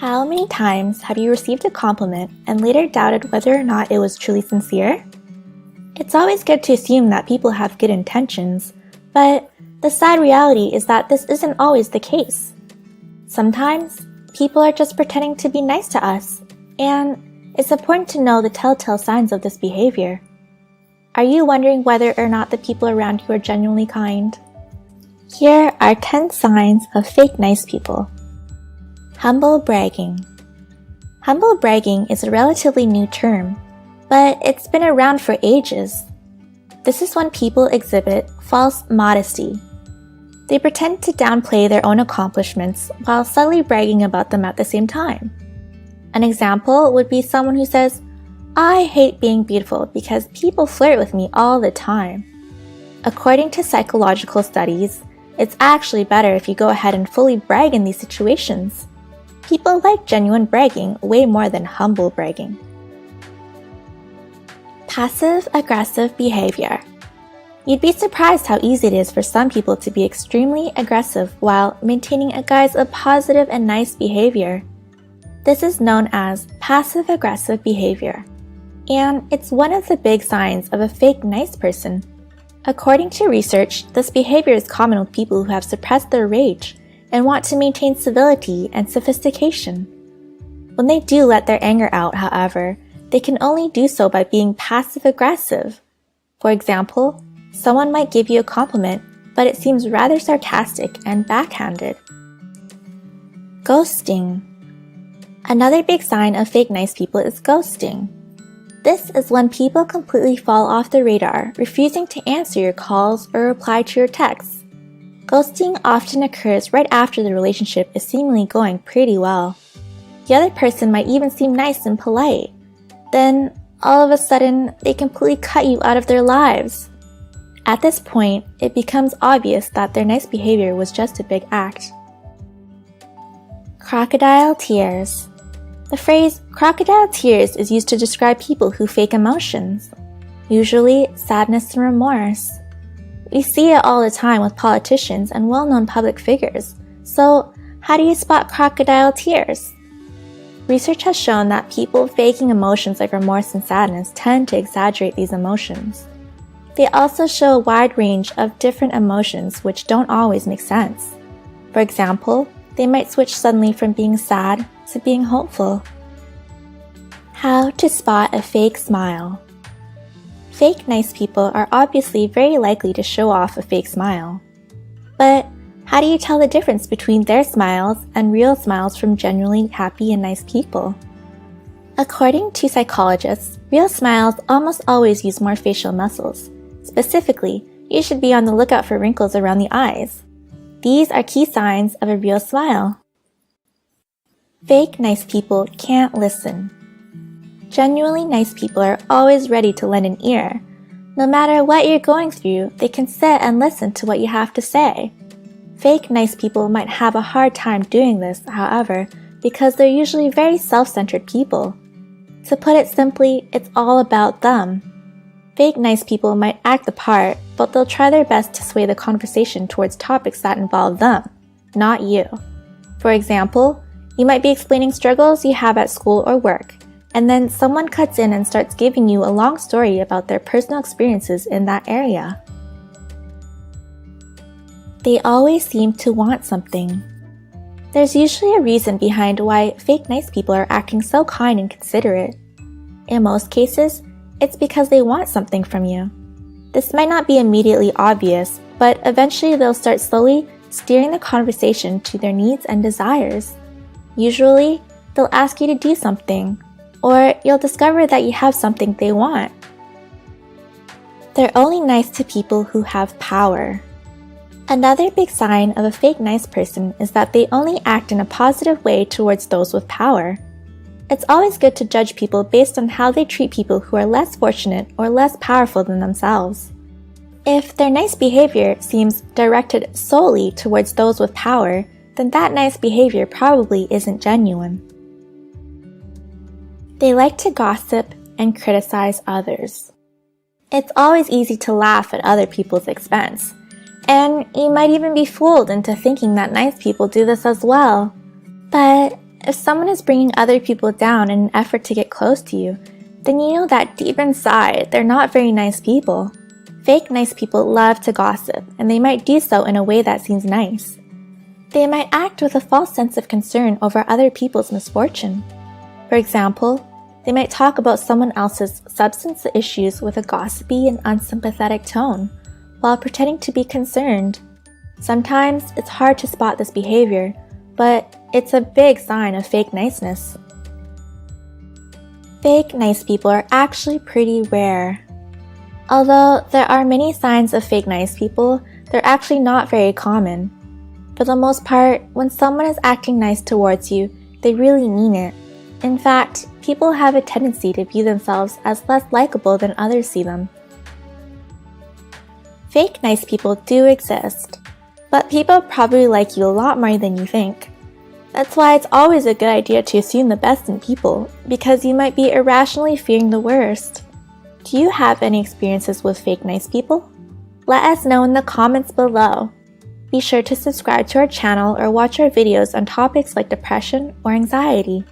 How many times have you received a compliment and later doubted whether or not it was truly sincere? It's always good to assume that people have good intentions, but the sad reality is that this isn't always the case. Sometimes, people are just pretending to be nice to us, and it's important to know the telltale signs of this behavior. Are you wondering whether or not the people around you are genuinely kind? Here are 10 signs of fake nice people. Humble bragging. Humble bragging is a relatively new term, but it's been around for ages. This is when people exhibit false modesty. They pretend to downplay their own accomplishments while subtly bragging about them at the same time. An example would be someone who says, "I hate being beautiful because people flirt with me all the time." According to psychological studies, it's actually better if you go ahead and fully brag in these situations. People like genuine bragging way more than humble bragging. Passive-aggressive behavior. You'd be surprised how easy it is for some people to be extremely aggressive while maintaining a guise of positive and nice behavior. This is known as passive-aggressive behavior, and it's one of the big signs of a fake nice person. According to research, this behavior is common with people who have suppressed their rage and want to maintain civility and sophistication. When they do let their anger out, however, they can only do so by being passive-aggressive. For example, someone might give you a compliment, but it seems rather sarcastic and backhanded. Ghosting. Another big sign of fake nice people is ghosting. This is when people completely fall off the radar, refusing to answer your calls or reply to your texts. Ghosting often occurs right after the relationship is seemingly going pretty well. The other person might even seem nice and polite. Then, all of a sudden, they completely cut you out of their lives. At this point, it becomes obvious that their nice behavior was just a big act. Crocodile tears. The phrase crocodile tears is used to describe people who fake emotions, usually sadness and remorse. We see it all the time with politicians and well-known public figures, so how do you spot crocodile tears? Research has shown that people faking emotions like remorse and sadness tend to exaggerate these emotions. They also show a wide range of different emotions which don't always make sense. For example, they might switch suddenly from being sad to being hopeful. How to spot a fake smile. Fake nice people are obviously very likely to show off a fake smile. But how do you tell the difference between their smiles and real smiles from genuinely happy and nice people? According to psychologists, real smiles almost always use more facial muscles. Specifically, you should be on the lookout for wrinkles around the eyes. These are key signs of a real smile. Fake nice people can't listen. Genuinely nice people are always ready to lend an ear. No matter what you're going through, they can sit and listen to what you have to say. Fake nice people might have a hard time doing this, however, because they're usually very self-centered people. To put it simply, it's all about them. Fake nice people might act the part, but they'll try their best to sway the conversation towards topics that involve them, not you. For example, you might be explaining struggles you have at school or work, and then someone cuts in and starts giving you a long story about their personal experiences in that area. They always seem to want something. There's usually a reason behind why fake nice people are acting so kind and considerate. In most cases, it's because they want something from you. This might not be immediately obvious, but eventually they'll start slowly steering the conversation to their needs and desires. Usually, they'll ask you to do something, or you'll discover that you have something they want. They're only nice to people who have power. Another big sign of a fake nice person is that they only act in a positive way towards those with power. It's always good to judge people based on how they treat people who are less fortunate or less powerful than themselves. If their nice behavior seems directed solely towards those with power, then that nice behavior probably isn't genuine. They like to gossip and criticize others. It's always easy to laugh at other people's expense, and you might even be fooled into thinking that nice people do this as well. But If someone is bringing other people down in an effort to get close to you, then you know that deep inside, they're not very nice people. Fake nice people love to gossip, and they might do so in a way that seems nice. They might act with a false sense of concern over other people's misfortune. For example, they might talk about someone else's substance issues with a gossipy and unsympathetic tone, while pretending to be concerned. Sometimes it's hard to spot this behavior, but it's a big sign of fake niceness. Fake nice people are actually pretty rare. Although there are many signs of fake nice people, they're actually not very common. For the most part, when someone is acting nice towards you, they really mean it. In fact, people have a tendency to view themselves as less likable than others see them. Fake nice people do exist, but people probably like you a lot more than you think. That's why it's always a good idea to assume the best in people, because you might be irrationally fearing the worst. Do you have any experiences with fake nice people? Let us know in the comments below. Be sure to subscribe to our channel or watch our videos on topics like depression or anxiety.